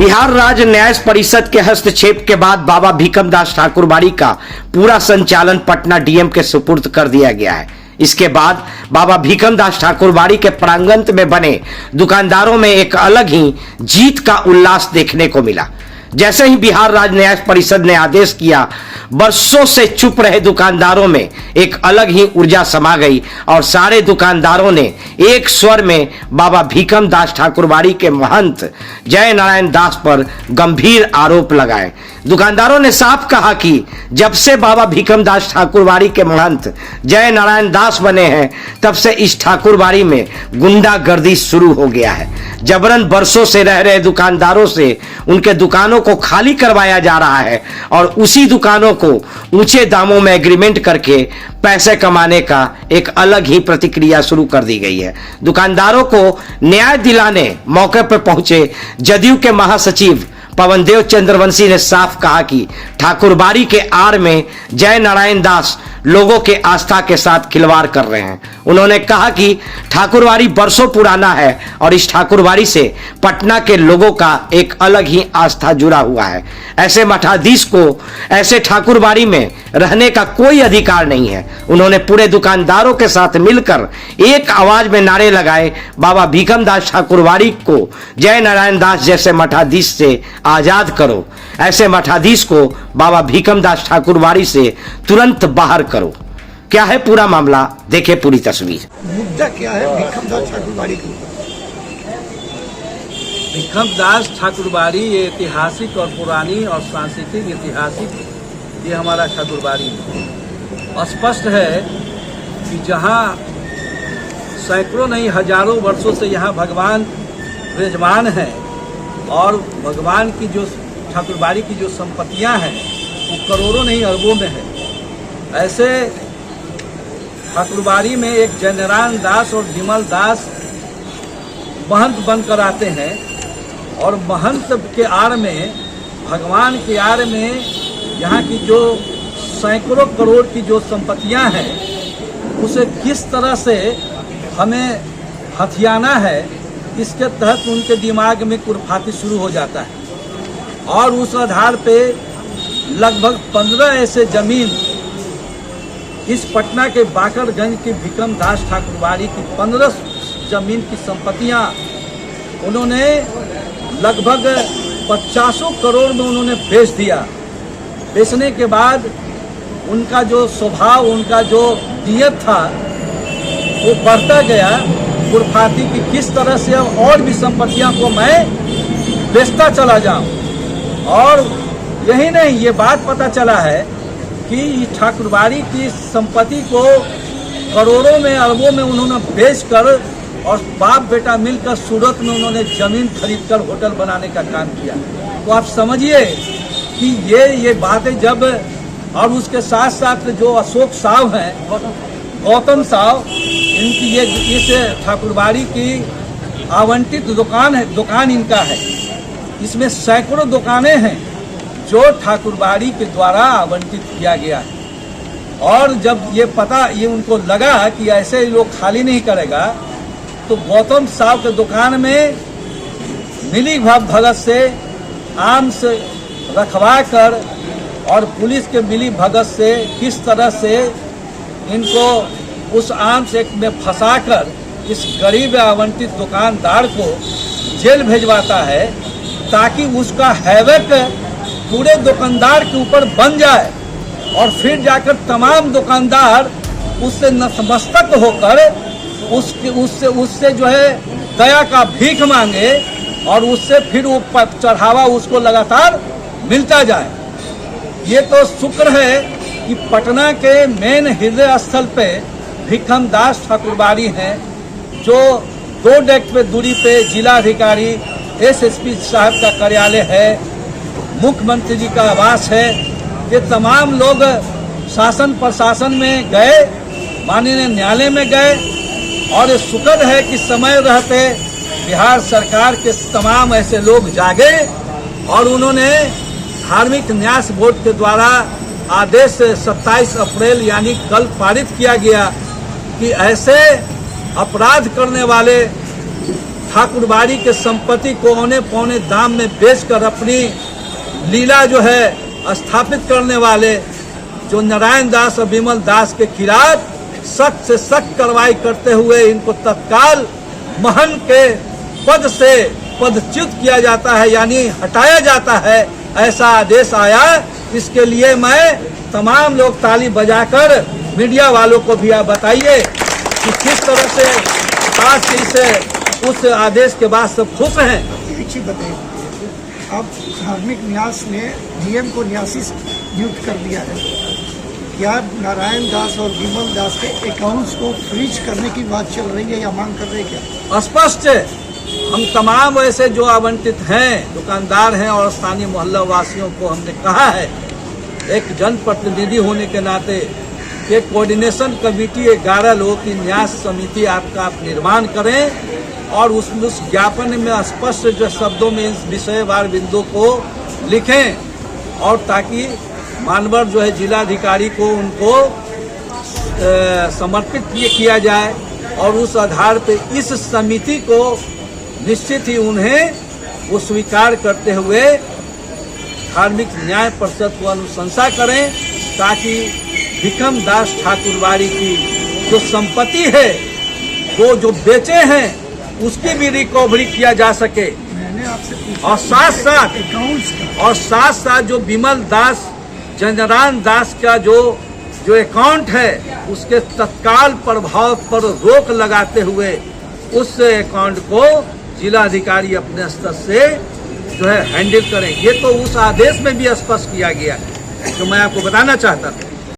बिहार राज्य न्याय परिषद के हस्तक्षेप के बाद बाबा भीखमदास ठाकुरबाड़ी का पूरा संचालन पटना डीएम के सुपुर्द कर दिया गया है। इसके बाद बाबा भीखमदास ठाकुरबाड़ी के प्रांगण में बने दुकानदारों में एक अलग ही जीत का उल्लास देखने को मिला। जैसे ही बिहार राज्य न्याय परिषद ने आदेश किया, बरसों से चुप रहे दुकानदारों में एक अलग ही ऊर्जा समा गई और सारे दुकानदारों ने एक स्वर में बाबा भीखमदास ठाकुरबाड़ी के महंत जय नारायण दास पर गंभीर आरोप लगाए। दुकानदारों ने साफ कहा कि जब से बाबा भीखमदास ठाकुरबाड़ी के महंत जय नारायण दास बने हैं, तब से इस ठाकुरबाड़ी में गुंडागर्दी शुरू हो गया है। जबरन बरसों से रह रहे दुकानदारों से उनके दुकानों को खाली करवाया जा रहा है और उसी दुकानों को ऊंचे दामों में एग्रीमेंट करके पैसे कमाने का एक अलग ही प्रतिक्रिया शुरू कर दी गई है। दुकानदारों को न्याय दिलाने मौके पर पहुंचे जदयू के महासचिव पवनदेव चंद्रवंशी ने साफ कहा कि ठाकुरबाड़ी के आड़ में जय नारायण दास लोगों के आस्था के साथ खिलवाड़ कर रहे हैं। उन्होंने कहा कि ठाकुरबाड़ी बरसों पुराना है और इस ठाकुरबाड़ी से पटना के लोगों का एक अलग ही आस्था जुड़ा हुआ है। ऐसे मठाधीश को ऐसे ठाकुरबाड़ी में रहने का कोई अधिकार नहीं है। उन्होंने पूरे दुकानदारों के साथ मिलकर एक आवाज में नारे लगाए, बाबा भीखमदास ठाकुरबाड़ी को जय नारायण दास जैसे मठाधीश से आजाद करो। ऐसे मठाधीश को बाबा भीखमदास ठाकुरबाड़ी से तुरंत बाहर करो। क्या है पूरा मामला, देखें पूरी तस्वीर। मुद्दा क्या है भीखमदास ठाकुरबाड़ी के? भीखमदास ठाकुरबाड़ी ये ऐतिहासिक और पुरानी और सांस्कृतिक ऐतिहासिक ये हमारा ठाकुरबाड़ी है। स्पष्ट है कि जहाँ सैकड़ों नहीं हजारों वर्षों से यहाँ भगवान विराजमान हैं और भगवान की जो ठाकुरबाड़ी की जो संपत्तियाँ हैं वो करोड़ों नहीं अरबों में है। ऐसे ठाकुरबाड़ी में एक जय नारायण दास और विमल दास महंत बनकर आते हैं और महंत के आड़ में, भगवान के आड़ में यहाँ की जो सैकड़ों करोड़ की जो संपत्तियाँ हैं उसे किस तरह से हमें हथियाना है, इसके तहत उनके दिमाग में कुरफाती शुरू हो जाता है। और उस आधार पे लगभग 15 ऐसे जमीन इस पटना के बाकरगंज के भीखमदास ठाकुरबाड़ी की 15 जमीन की संपत्तियां उन्होंने लगभग 50 करोड़ में उन्होंने बेच दिया। बेचने के बाद उनका जो स्वभाव, उनका जो नियत था वो बढ़ता गया कुरफाती की किस तरह से और भी संपत्तियां को मैं बेचता चला जाऊं। और यही नहीं, ये बात पता चला है कि ठाकुरबाड़ी की संपत्ति को करोड़ों में अरबों में उन्होंने बेचकर और बाप बेटा मिलकर सूरत में उन्होंने जमीन खरीदकर होटल बनाने का काम किया। तो आप समझिए कि ये बातें जब, और उसके साथ साथ जो अशोक साहब हैं, गौतम साहब, इनकी ये इस ठाकुरबाड़ी की आवंटित दुकान है, दुकान इनका है। इसमें सैकड़ों दुकानें हैं जो ठाकुरबाड़ी के द्वारा आवंटित किया गया है। और जब ये उनको लगा कि ऐसे लोग खाली नहीं करेगा, तो गौतम साहब के दुकान में मिली भगत से आर्म्स रखवा कर और पुलिस के मिली भगत से किस तरह से इनको उस आर्म्स एक्ट में फंसाकर इस गरीब आवंटित दुकानदार को जेल भेजवाता है, ताकि उसका हैवक पूरे दुकानदार के ऊपर बन जाए और फिर जाकर तमाम दुकानदार उससे नतमस्तक होकर उससे जो है दया का भीख मांगे और उससे फिर वो चढ़ावा उसको लगातार मिलता जाए। ये तो शुक्र है कि पटना के मेन हृदय स्थल पे भीखमदास ठाकुरबाड़ी हैं, जो 2 डेक पे दूरी पे जिलाधिकारी एसएसपी साहब का कार्यालय है, मुख्यमंत्री जी का आवास है। ये तमाम लोग शासन प्रशासन में गए, माननीय न्यायालय में गए और ये शुक्र है कि समय रहते बिहार सरकार के तमाम ऐसे लोग जागे और उन्होंने धार्मिक न्यास बोर्ड के द्वारा आदेश 27 अप्रैल यानी कल पारित किया गया कि ऐसे अपराध करने वाले ठाकुरबाड़ी के संपत्ति को औने पौने दाम में बेचकर अपनी लीला जो है स्थापित करने वाले जो नारायण दास और विमल दास के खिलाफ सख्त से सख्त कार्रवाई करते हुए इनको तत्काल महंत के पद से पदच्युत किया जाता है, यानी हटाया जाता है, ऐसा आदेश आया। इसके लिए मैं तमाम लोग ताली बजाकर मीडिया वालों को भी आप बताइए कि किस तरह से आज से उस आदेश के बाद सब खुश हैं। एक चीज बताइए, अब धार्मिक न्यास ने डीएम को न्यासी नियुक्त कर दिया है, क्या नारायण दास और विमल दास के अकाउंट्स को फ्रीज करने की बात चल रही है या मांग कर रहे हैं क्या? स्पष्ट है, हम तमाम ऐसे जो आवंटित हैं, दुकानदार हैं और स्थानीय मोहल्ला वासियों को हमने कहा है, एक जनप्रतिनिधि होने के नाते एक कोऑर्डिनेशन कमेटी 11 लोगों की न्यास समिति आपका आप निर्माण करें और उस ज्ञापन में स्पष्ट जो शब्दों में इस विषयवार बिंदु को लिखें और ताकि मानवर जो है जिलाधिकारी को उनको समर्पित किया जाए और उस आधार पे इस समिति को निश्चित ही उन्हें वो स्वीकार करते हुए धार्मिक न्याय परिषद को अनुशंसा करें ताकि भिकम दास ठाकुरबाड़ी की जो संपत्ति है वो जो बेचे हैं उसकी भी रिकवरी किया जा सके मैंने आपसे पूछा और साथ साथ जो विमल दास जनरान दास का जो अकाउंट है उसके तत्काल प्रभाव पर रोक लगाते हुए उस अकाउंट को जिलाधिकारी अपने स्तर से जो है हैंडल करें। ये तो उस आदेश में भी स्पष्ट किया गया है जो मैं आपको बताना चाहता था।